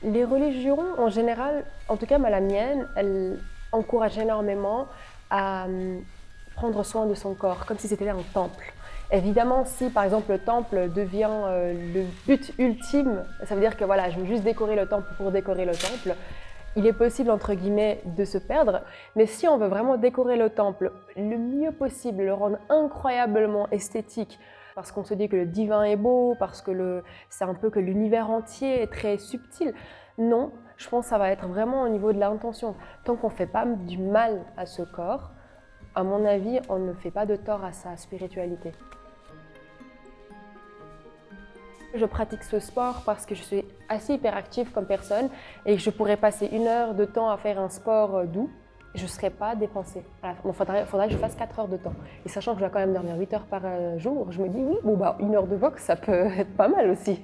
Les religions, en général, en tout cas la mienne, elle encourage énormément à prendre soin de son corps, comme si c'était un temple. Évidemment, si par exemple le temple devient le but ultime, ça veut dire que voilà, je veux juste décorer le temple pour décorer le temple, il est possible, entre guillemets, de se perdre. Mais si on veut vraiment décorer le temple le mieux possible, le rendre incroyablement esthétique, parce qu'on se dit que le divin est beau, parce que c'est un peu que l'univers entier est très subtil. Non, je pense que ça va être vraiment au niveau de l'intention. Tant qu'on ne fait pas du mal à ce corps, à mon avis, on ne fait pas de tort à sa spiritualité. Je pratique ce sport parce que je suis assez hyperactive comme personne et que je pourrais passer 1 heure de temps à faire un sport doux. Je ne serais pas dépensée. Il faudrait que je fasse 4 heures de temps. Et sachant que je dois quand même dormir 8 heures par jour, je me dis oui, bon, 1 heure de boxe, ça peut être pas mal aussi.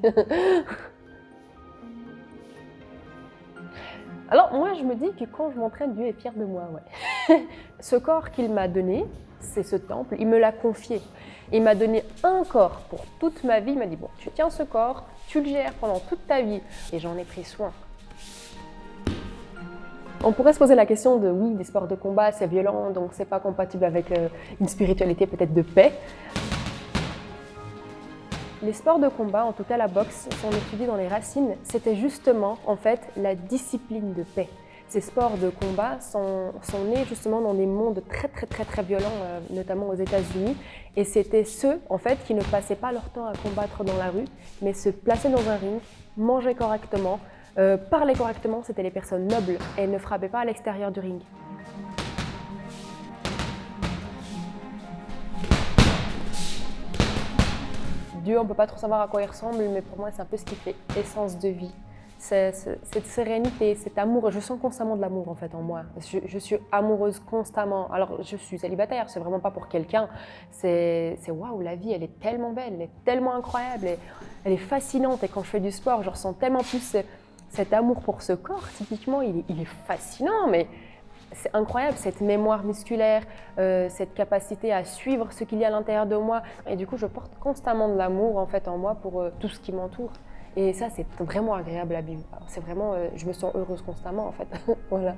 Alors moi, je me dis que quand je m'entraîne, Dieu est fier de moi. Ouais. Ce corps qu'il m'a donné, c'est ce temple, il me l'a confié. Il m'a donné un corps pour toute ma vie. Il m'a dit, bon, tu tiens ce corps, tu le gères pendant toute ta vie. Et j'en ai pris soin. On pourrait se poser la question de, oui, des sports de combat, c'est violent, donc c'est pas compatible avec une spiritualité peut-être de paix. Les sports de combat, en tout cas la boxe, si on étudie dans les racines, c'était justement en fait la discipline de paix. Ces sports de combat sont nés justement dans des mondes très violents, notamment aux États-Unis. Et c'était ceux en fait qui ne passaient pas leur temps à combattre dans la rue, mais se plaçaient dans un ring, mangeaient correctement, parlaient correctement. C'était les personnes nobles et ne frappaient pas à l'extérieur du ring. Dieu, on ne peut pas trop savoir à quoi il ressemble, mais pour moi, c'est un peu ce qui fait essence de vie. Cette sérénité, cet amour. Je sens constamment de l'amour en fait en moi. Je suis amoureuse constamment. Alors, je suis célibataire, c'est vraiment pas pour quelqu'un. C'est waouh, la vie, elle est tellement belle, elle est tellement incroyable, elle est fascinante. Et quand je fais du sport, je ressens tellement plus cet amour pour ce corps. Typiquement, il est fascinant, mais c'est incroyable, cette mémoire musculaire, cette capacité à suivre ce qu'il y a à l'intérieur de moi. Et du coup, je porte constamment de l'amour en fait en moi pour tout ce qui m'entoure. Et ça, c'est vraiment agréable à vivre. C'est vraiment, je me sens heureuse constamment en fait. Voilà.